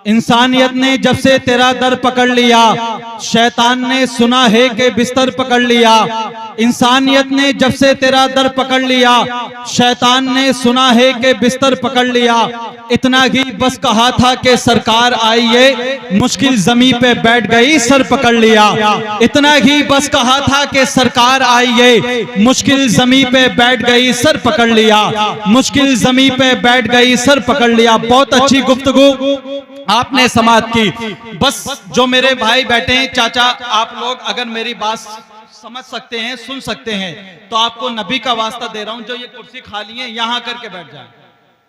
इंसानियत ने जब से तेरा दर पकड़ लिया, शैतान ने सुना है कि बिस्तर पकड़ लिया। इंसानियत ने जब से तेरा दर पकड़ लिया, शैतान ने सुना है कि बिस्तर पकड़ लिया। इतना ही बस कहा था कि सरकार आइए, मुश्किल जमी पे बैठ गई, सर पकड़ लिया। इतना ही बस कहा था कि सरकार आइए, मुश्किल जमी पे बैठ गई, सर पकड़ लिया। मुश्किल जमी पे बैठ गई, सर पकड़ लिया। बहुत अच्छी गुफ्तगू आपने समाअत की। बस जो मेरे भाई बैठे हैं, चाचा, आप लोग अगर मेरी बात समझ सकते हैं, सुन सकते हैं, तो आपको नबी का वास्ता दे रहा हूं, जो ये कुर्सी खाली है यहां करके बैठ जाए।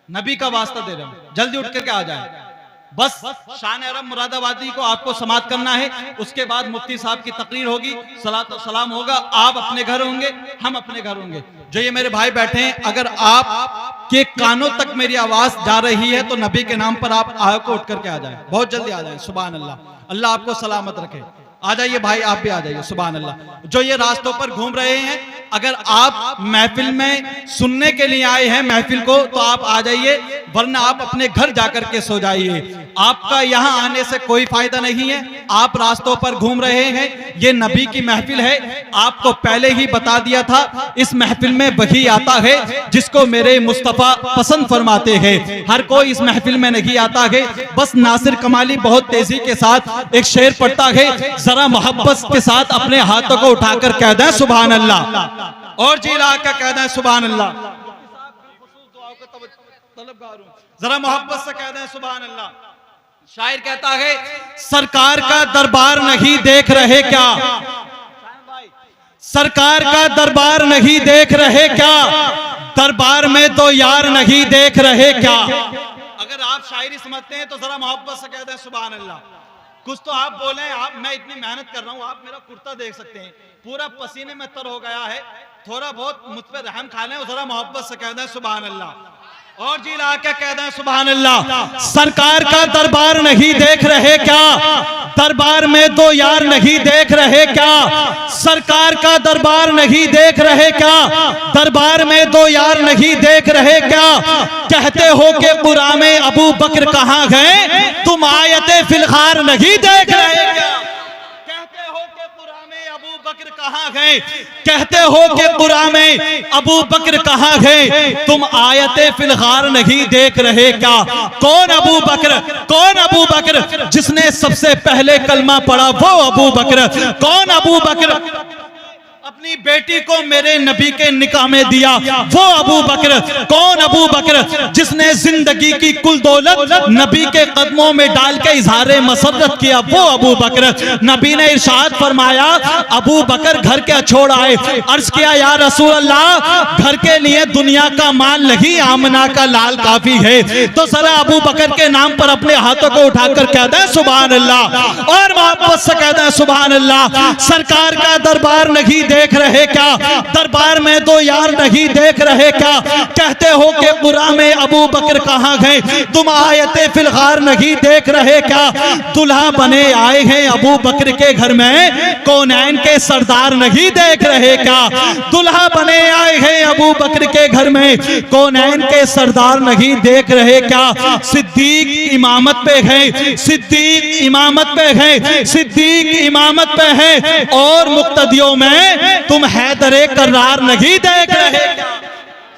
नबी का वास्ता दे रहा हूं, जल्दी उठ करके आ जाए। बस शान अरब मुरादाबादी को आपको समाअत करना है। उसके बाद मुफ्ती साहब की तकरीर होगी, सलात और सलाम होगा। आप अपने घर होंगे, हम अपने घर होंगे। जो ये मेरे भाई बैठे हैं, अगर आप के कानों तक मेरी आवाज जा रही है तो नबी के नाम पर आप आए को उठ करके आ जाए, बहुत जल्दी आ जाए। सुभान अल्लाह, अल्लाह आपको सलामत रखे। आ जाइए भाई, आप भी आ जाइए। सुभान अल्लाह। जो ये रास्तों पर घूम रहे हैं, अगर आप महफिल में सुनने के लिए आए हैं महफिल को, तो आप आ जाइए, वरना आप अपने घर जाकर के सो जाइए। आपका यहाँ आने से कोई फायदा नहीं है। आप रास्तों पर घूम रहे हैं, ये नबी की महफिल है। आपको पहले ही बता दिया था, इस महफिल में वही आता है जिसको मेरे मुस्तफा पसंद फरमाते हैं। हर कोई इस महफिल में नहीं आता है। बस नासिर कमाली बहुत तेजी के साथ एक शेर पढ़ता है, जरा मोहब्बत के साथ अपने हाथों को उठाकर कह दें सुभान अल्लाह, और जी ला का कह दें सुभान अल्लाह। जरा मोहब्बत से कह दें सुभान अल्लाह। शायर कहता है, सरकार का दरबार नहीं देख रहे क्या, सरकार का दरबार नहीं देख रहे क्या, दरबार में तो यार नहीं देख रहे क्या। अगर आप शायरी समझते हैं तो जरा मोहब्बत से कह दें सुभान अल्लाह। कुछ तो आप बोले, आप, मैं इतनी मेहनत कर रहा हूं, आप मेरा कुर्ता देख सकते हैं, पूरा पसीने में तर हो गया है। थोड़ा बहुत मुझ पर रहम खा लें, जरा मोहब्बत से कह दें सुभान अल्लाह, और जी ला के कह दें सुभान अल्लाह। सरकार का दरबार नहीं देख रहे क्या, दरबार में दो यार नहीं देख रहे क्या, सरकार का दरबार नहीं देख रहे क्या, दरबार में दो यार नहीं देख रहे क्या। कहते हो कि बुरा में अबू बकर कहां गए, तुम आयते फिलखार नहीं देख रहे क्या। कहते हो कि बुरा में अबू बकर कहां गए, कहते हो कि बुरा में अबू बकर कहां गए, तुम आयते फिलखार नहीं देख रहे क्या। कौन अबू बकर, कौन अबू बकर जिसने सबसे पहले कलमा पढ़ा, वो अबू बकर। कौन अबू बकर अपनी बेटी को मेरे नबी के निकाह में दिया, वो अबू बकर। कौन अबू बकर जिसने जिंदगी की कुल दौलत नबी के कदमों में डाल के इजहारे मसरत किया, वो अबू बकर। नबी ने इरशाद फरमाया, अबू बकर घर के छोड़ आए। अर्ज किया, या रसूल अल्लाह, घर के लिए दुनिया का माल नहीं, आमना का लाल काफी है। तो जरा अबू बकर के नाम पर अपने हाथों को उठाकर कह दें सुभान अल्लाह, और मोहब्बत से कह दें सुभान अल्लाह। सरकार का दरबार नहीं देख रहे क्या, दरबार में दो यार नहीं देख रहे क्या। कहते हो कि बुरा में अबू बकर कहां गए, तुम आयते फिलखार नहीं देख रहे क्या। दुल्हा बने आए हैं अबू बकर के घर में, कौनैन के सरदार नहीं देख रहे क्या। दुल्हा बने आए हैं अबू बकर के घर में, कौनैन के सरदार नहीं देख रहे क्या। सिद्दीक इमामत पे है, सिद्दीक इमामत पे है, सिद्दीक इमामत पे है, और मुक्तदियों में तुम हैदरे करार नहीं देख रहे क्या।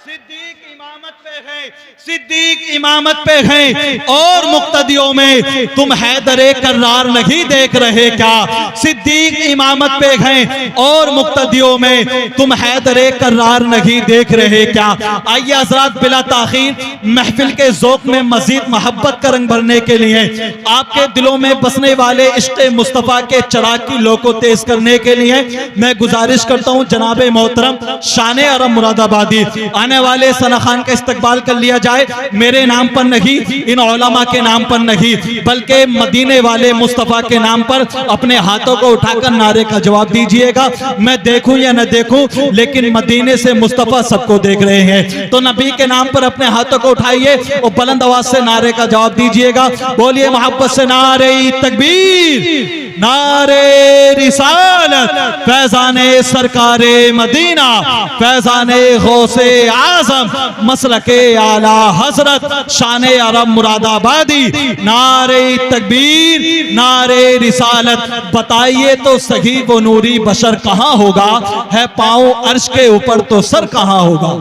सिद्दीक इमामत पे है, सिद्दीक इमामत पे है, और मुक्तदियों में तुम हैदरे करार नहीं देख रहे क्या। सिद्दीक इमामत पे है, और मुक्तदियों में तुम हैदरे करार नहीं देख रहे क्या। आइए हज़रात, बिला ताखीर महफिल के ज़ौक़ में मजीद मोहब्बत का रंग भरने के लिए, आपके दिलों में बसने वाले इश्क़ मुस्तफ़ा के चिराग की लो को तेज करने के लिए मैं गुजारिश करता हूँ, जनाब मोहतरम शान अरब मुरादाबादी आने वाले सना खान का इस्तकबाल कर लिया जाए। मेरे नाम पर नहीं, इन उलमा के नाम पर नहीं, बल्कि मदीने वाले मुस्तफ़ा के नाम पर अपने हाथों को उठाकर नारे का जवाब दीजिएगा। मैं देखूं या न देखूं, लेकिन मदीने से मुस्तफ़ा सबको देख रहे हैं। तो नबी के नाम पर अपने हाथों को उठाइए और बुलंद आवाज से नारे का जवाब दीजिएगा। बोलिए मोहब्बत से नारे तकबीर, नारे रिसालत, फैजाने सरकारे मदीना, फैजाने गौसे आजम, मसलके आला हजरत, शाने अरब मुरादाबादी, नारे तकबीर, नारे रिसालत। बताइए तो सही वो नूरी बशर कहां होगा, है पांव अर्श के ऊपर तो सर कहां होगा।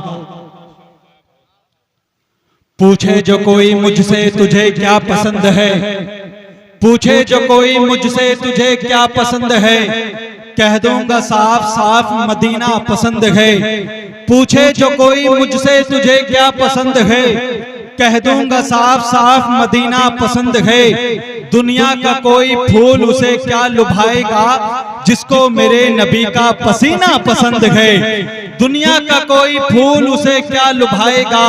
पूछे जो कोई मुझसे तुझे क्या पसंद है, पूछे जो कोई मुझसे तुझे क्या पसंद है, कह दूंगा साफ साफ मदीना पसंद है। पूछे जो कोई मुझसे तुझे क्या पसंद है, कह दूंगा साफ साफ मदीना पसंद है। दुनिया का कोई फूल उसे क्या लुभाएगा, जिसको मेरे नबी का पसीना पसंद है। दुनिया का कोई फूल उसे क्या लुभाएगा,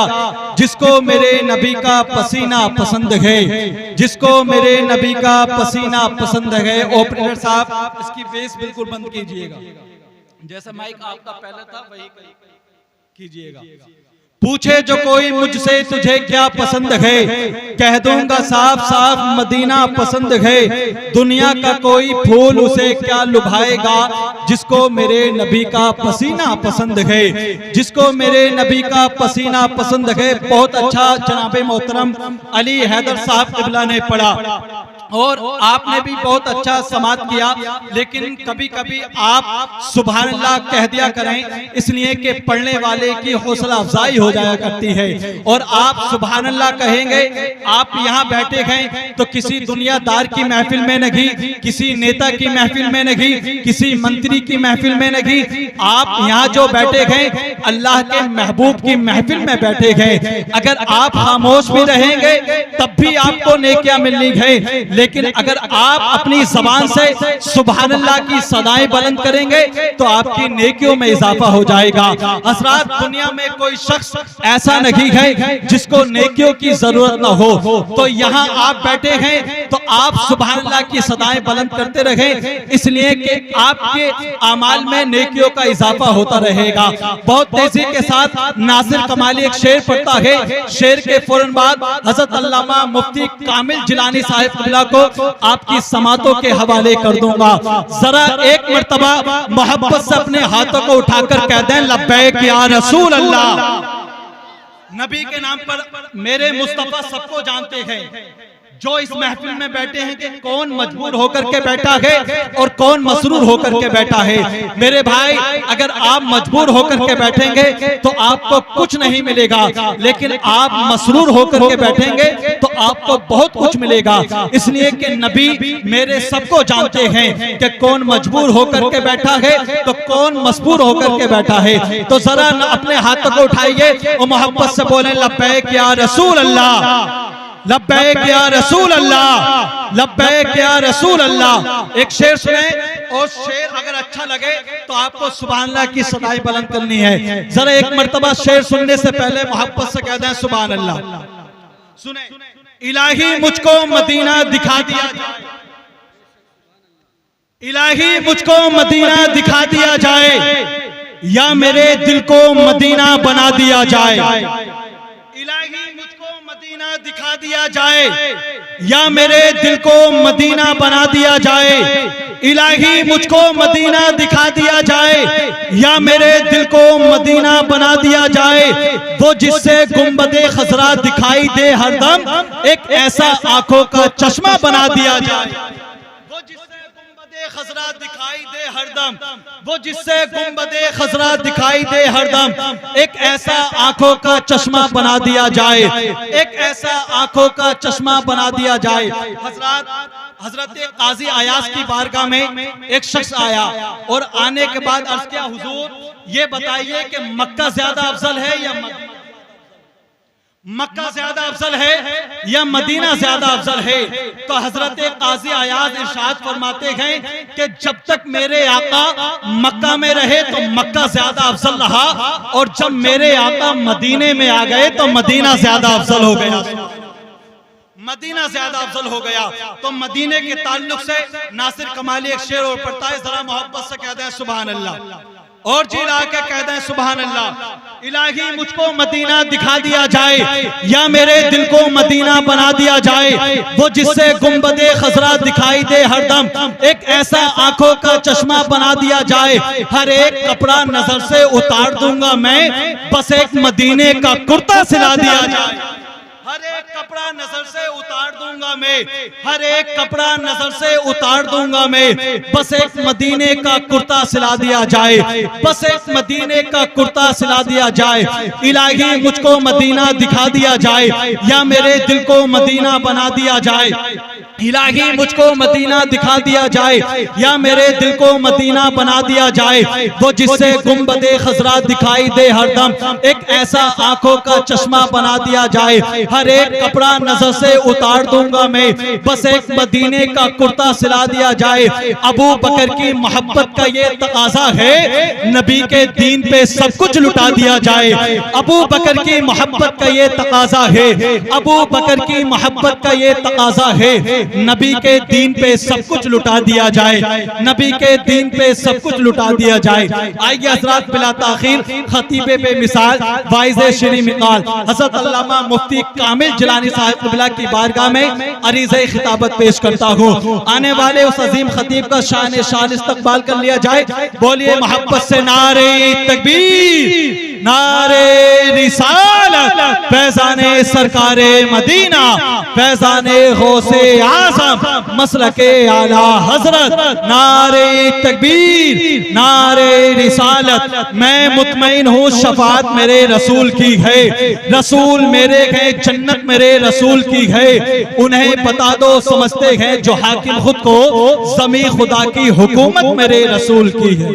जिसको मेरे नबी का पसीना पसंद है, जिसको मेरे नबी का पसीना पसंद है। ऑपरेटर साहब इसकी बेस बिल्कुल बंद कीजिएगा, जैसा माइक आपका पहले था वही कीजिएगा। पूछे जो कोई मुझसे तुझे क्या पसंद है, कह दूंगा साफ साफ मदीना पसंद है। दुनिया का कोई फूल उसे क्या लुभाएगा, जिसको मेरे नबी का पसीना पसंद है, जिसको मेरे नबी का पसीना पसंद है। बहुत अच्छा जनाबे मोहतरम अली हैदर साहब क़िबला ने पढ़ा और आपने भी बहुत अच्छा समात किया, लेकिन कभी कभी आप सुभान अल्लाह कह दिया करें, इसलिए कि पढ़ने वाले की हौसला अफजाई हो जाया करती है। और आप सुभान अल्लाह कहेंगे, आप यहाँ बैठे हैं तो किसी दुनियादार की महफिल में नहीं, किसी नेता की महफिल में नहीं, किसी मंत्री की महफिल में नहीं, आप यहाँ जो बैठे हैं अल्लाह के महबूब की महफिल में बैठे हैं। अगर आप खामोश भी रहेंगे तब भी आपको नेकियां मिलनी है, लेकिन अगर आप अपनी जबान से सुभान अल्लाह की सदाएं बुलंद करेंगे तो आपकी नेकियों में इजाफा हो जाएगा। हज़रात, दुनिया में कोई शख्स ऐसा नहीं है जिसको नेकियों की जरूरत न हो। तो यहाँ आप बैठे हैं तो आप सुभान अल्लाह की सदाएं बुलंद करते रहें, इसलिए कि आपके अमाल में नेकियों का इजाफा होता रहेगा। बहुत तेजी के साथ नासिर कमाली एक शेर पढ़ता है, शेर के फौरन बाद हज़रत अल्लामा मुफ्ती कामिल जिलानी साहिब क़िबला को आपकी समातों के हवाले कर दूंगा। जरा एक मर्तबा मोहब्बत से अपने हाथों को उठाकर कह दें, लब्बैक या रसूल अल्लाह। नबी के नाम पर मेरे मुस्तफा सबको जानते हैं। जो इस महफिल में बैठे हैं कि कौन मजबूर होकर के बैठा है और कौन मसरूर होकर के बैठा है। मेरे भाई, अगर आप मजबूर होकर के बैठेंगे तो आपको कुछ नहीं मिलेगा, लेकिन आप मसरूर होकर के बैठेंगे तो आपको बहुत कुछ मिलेगा। इसलिए कि नबी मेरे सबको जानते हैं कि कौन मजबूर होकर के बैठा है तो कौन मसबूर होकर के बैठा है। तो जरा अपने हाथों को उठाइए और मोहब्बत से बोले, लब्बैक या रसूल अल्लाह, लब्बैक या रसूल अल्लाह, लब्बैक या रसूल अल्लाह। एक शेर सुने और शेर अगर अच्छा लगे तो आपको सुभान अल्लाह की सदाई बुलंद करनी है। जरा एक मर्तबा शेर सुनने से पहले मोहब्बत से कह दें सुभान अल्लाह। सुने, इलाही मुझको मदीना दिखा दिया जाए, इलाही मुझको मदीना दिखा दिया जाए, या मेरे दिल को मदीना बना दिया जाए। इलाही मुझको मदीना दिखा दिया जाए, या मेरे दिल को मदीना बना दिया जाए। इलाही मुझको मदीना दिखा दिया जाए, या मेरे दिल को मदीना बना दिया जाए। वो जिससे गुंबदे खजरा दिखाई दे हरदम, एक ऐसा आंखों का चश्मा बना दिया जाए। वो जिससे गुंबदे खजरा दिखाई दे हरदम, वो जिससे गुंबदे खजरा दिखाई दे हरदम, एक ऐसा आंखों का चश्मा बना दिया जाए, एक ऐसा आंखों का चश्मा बना दिया जाए। हजरत काजी अयाज की बारगाह में एक शख्स आया और आने के बाद अर्ज किया, हुजूर ये बताइए कि मक्का ज्यादा अफजल है या मक्का ज्यादा अफजल है या मदीना ज्यादा अफजल है। तो हजरत काजी अयाज इरशाद फरमाते हैं कि जब तक मेरे आका मक्का में रहे तो मक्का ज्यादा अफजल रहा, और जब मेरे आका मदीने में आ गए तो मदीना ज्यादा अफजल हो गया, मदीना ज्यादा अफजल हो गया। तो मदीने के ताल्लुक से नासिर कमाली एक शेर और पढ़ता है, जरा मोहब्बत से कहते हैं सुभान अल्लाह, और जी ला के कहते हैं सुभान अल्लाह। इलाही मुझको मदीना दिखा दिया जाए या मेरे दिल को मदीना बना दिया जाए, वो जिससे गुंबदे खजरा दिखाई दे हरदम, एक ऐसा आंखों का चश्मा बना दिया जाए, हर एक कपड़ा नजर से उतार दूंगा मैं, बस एक मदीने का कुर्ता सिला दिया जाए। हर एक कपड़ा नजर से उतार दूंगा मैं, हर एक कपड़ा नजर से उतार दूंगा मैं, बस एक मदीने का कुर्ता सिला दिया जाए, बस एक मदीने का कुर्ता सिला दिया जाए। इलाही मुझको मदीना दिखा दिया जाए या मेरे दिल को मदीना बना दिया जाए। इलाही मुझको मदीना दिखा दिया जाए या मेरे दिल को मदीना बना दिया जाए, वो जिससे गुंबदे खजरा दिखाई दे हरदम, एक ऐसा आंखों का चश्मा बना दिया जाए, हर एक कपड़ा नजर से उतार दूंगा मैं, बस एक मदीने का कुर्ता सिला दिया जाए। अबू बकर की मोहब्बत का ये तकाजा है, नबी के दीन पे सब कुछ लुटा दिया जाए। अबू बकर की मोहब्बत का ये तकाजा है, अबू बकर की मोहब्बत का ये तकाजा है, नबी के दीन पे सब कुछ लुटा दिया जाए, नबी के दीन पे सब कुछ लुटा दिया जाए। आइए हज़रात बिला ताखीर खतीबे पे मिसाल वाइज़े शरी मिकाल हज़रत अल्लामा मुफ्ती कामिल जिलानी साहिब क़िबला की बारगाह में अरीज़े खिताबत पेश करता हूँ। आने वाले उस अजीम खतीब का शान इस्तकबाल कर लिया जाए। बोलिए मोहब्बत से नारे तकबीर, नारे रिसालत, फैज़ाने सरकारे मदीना, फैज़ाने गौसे आज़म, मसलके आला हज़रत, नारे तकबीर, नारे रिसालत। मैं मुतमईन हूँ शफाअत मेरे रसूल की है, रसूल मेरे हैं, जन्नत मेरे रसूल की है। उन्हें बता दो समझते हैं जो हाकिम खुद को, ज़मीं खुदा की हुकूमत मेरे रसूल की है।